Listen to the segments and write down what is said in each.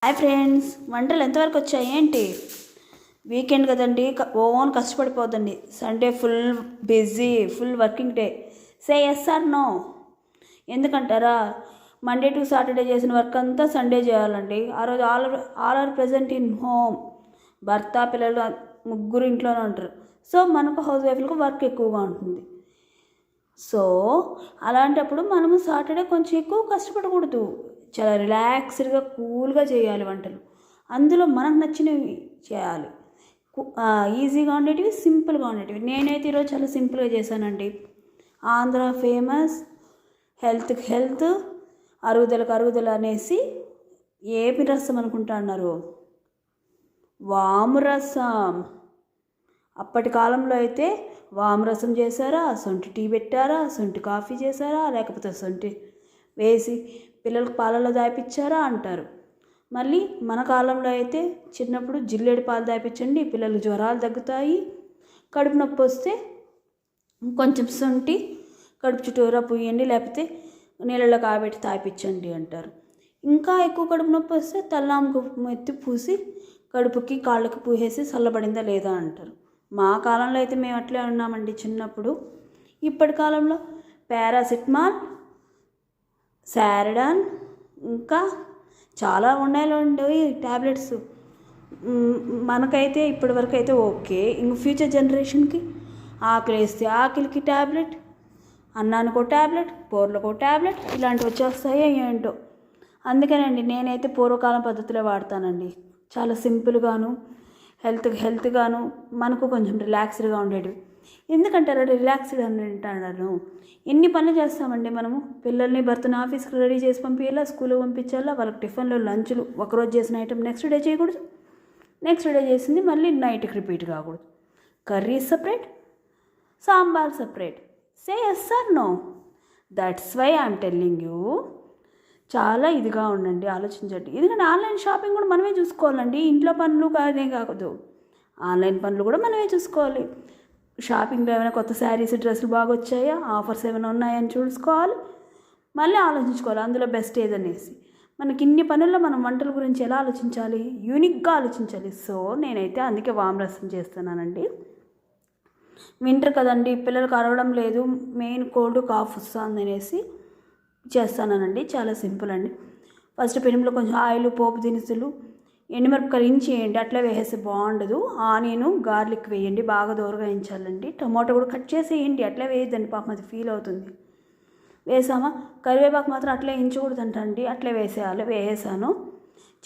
Hi friends, వంటలు ఎంతవరకు వచ్చాయి ఏంటి? వీకెండ్ కదండి, ఓన్ కష్టపడిపోద్దండి. Sunday full busy, full working day. Say yes or no? ఎందుకంటారా, మండే టు సాటర్డే చేసిన వర్క్ అంతా సండే చేయాలండి. ఆ రోజు all are present in home. భర్త పిల్లలు ముగ్గురు ఇంట్లోనే ఉంటారు. సో మనకు హౌస్ వైఫ్లకు వర్క్ ఎక్కువగా ఉంటుంది. సో అలాంటప్పుడు మనము సాటర్డే కొంచెం ఎక్కువ కష్టపడకూడదు. చాలా రిలాక్స్డ్గా కూల్గా చేయాలి వంటలు. అందులో మనకు నచ్చినవి చేయాలి. ఈజీగా ఉండేటివి, సింపుల్గా ఉండేటివి. నేనైతే ఈరోజు చాలా సింపుల్గా చేశానండి. ఆంధ్ర ఫేమస్, హెల్త్కి హెల్త్, అరుగుదలకు అరుగుదల అనేసి ఏమి రసం అనుకుంటా అన్నారు? వాము రసం. అప్పటి కాలంలో అయితే వాము రసం చేశారా, సొంటి టీ పెట్టారా, సొంటి కాఫీ చేశారా, లేకపోతే సొంటి వేసి పిల్లలకు పాలలో దాయిపించారా అంటారు. మళ్ళీ మన కాలంలో అయితే చిన్నప్పుడు జిల్లేడు పాలు దాయిపించండి, పిల్లలు జ్వరాలు తగ్గుతాయి. కడుపు నొప్పి వస్తే కొంచెం సొంటి కడుపు చుట్టూరా పూయండి, లేకపోతే నీళ్ళలో కాబెట్టి తాపించండి అంటారు. ఇంకా ఎక్కువ కడుపు నొప్పి వస్తే తల్లాముకు ఎత్తి పూసి కడుపుకి కాళ్ళకి పూసేసి చల్లబడిందా లేదా అంటారు. మా కాలంలో అయితే మేము అట్లే ఉన్నామండి చిన్నప్పుడు. ఇప్పటి కాలంలో పారాసిటమాల్, సారిడాన్, ఇంకా చాలా ఉన్నాయి ట్యాబ్లెట్స్. మనకైతే ఇప్పటి వరకు అయితే ఓకే. ఇంక ఫ్యూచర్ జనరేషన్కి ఆకలి వేస్తే ఆకలికి ట్యాబ్లెట్, అన్నానికో ట్యాబ్లెట్, బోర్లకో ట్యాబ్లెట్, ఇలాంటివి వచ్చేస్తాయో ఏంటో. అందుకేనండి నేనైతే పూర్వకాలం పద్ధతిలో వాడతానండి. చాలా సింపుల్గాను, హెల్త్గాను, మనకు కొంచెం రిలాక్స్డ్గా ఉండేటివి. ఎందుకంటారా రిలాక్స్డ్ అని అంటాను? ఎన్ని పనులు చేస్తామండి మనము. పిల్లల్ని భర్తను ఆఫీస్కి రెడీ చేసి పంపించాలా, స్కూల్లో పంపించాలా, వాళ్ళకి టిఫిన్లు లంచ్లు ఒకరోజు చేసిన ఐటమ్ నెక్స్ట్ డే చేయకూడదు, నెక్స్ట్ డే చేసింది మళ్ళీ నైట్కి రిపీట్ కాకూడదు. Curry separate, sambar separate. Say yes or no? That's why I'm telling you. చాలా ఇదిగా ఉండండి, ఆలోచించండి. ఎందుకంటే ఆన్లైన్ షాపింగ్ కూడా మనమే చూసుకోవాలండి. ఇంట్లో పనులు కానే కాదు, ఆన్లైన్ పనులు కూడా మనమే చూసుకోవాలి. షాపింగ్లో ఏమైనా కొత్త శారీస్, డ్రెస్సులు బాగా వచ్చాయా, ఆఫర్స్ ఏమైనా ఉన్నాయని చూసుకోవాలి. మళ్ళీ ఆలోచించుకోవాలి అందులో బెస్ట్ ఏదనేసి. మనకి ఇన్ని పనుల్లో మనం వంటల గురించి ఎలా ఆలోచించాలి? యూనిక్గా ఆలోచించాలి. సో నేనైతే అందుకే వామరసం చేస్తున్నానండి. వింటర్ కదండి, పిల్లలకు అరవడం లేదు, మెయిన్ కోల్డ్ కాఫ్ వస్తుంది అనేసి చేస్తానండి. చాలా సింపుల్ అండి. ఫస్ట్ పెనంలో కొంచెం ఆయిల్, పోపు దినుసులు, ఎండుమిరపకాయలు ఇంచి వేయండి. అట్లా వేసేస్తే బాగుండదు. ఆనియన్, గార్లిక్ వేయండి, బాగా దూరగా వేయించాలండి. టమాటో కూడా కట్ చేసి వేయండి, అట్లా వేయద్దండి, పాపం అది ఫీల్ అవుతుంది. వేసామా, కరివేపాకు మాత్రం అట్లా వేయించకూడదంటండి, అట్లే వేసేయాలి. వేసాను.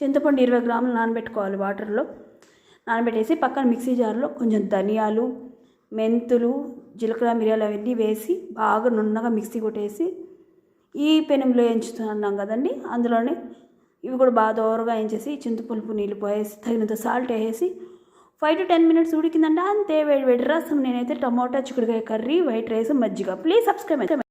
చింతపండు 20 గ్రాములు నానబెట్టుకోవాలి వాటర్లో. నానబెట్టేసి పక్కన మిక్సీ జార్లో కొంచెం ధనియాలు, మెంతులు, జీలకర్ర, మిరియాలు అవన్నీ వేసి బాగా నున్నగా మిక్సీ కొట్టేసి ఈ పెనంలో వేయించుతున్నాం కదండి, అందులోనే ఇవి కూడా బాగా దోరగా వేయించేసి చింతపులుపు నీళ్ళు పోయేసి తగినంత సాల్ట్ వేసి 5 to 10 minutes ఉడికిందంటే అంతే. వేడి వేడి రసం. నేనైతే టమాటా చిక్కుడుకాయ కర్రీ, వైట్ రైస్, మజ్జిగ. Please subscribe.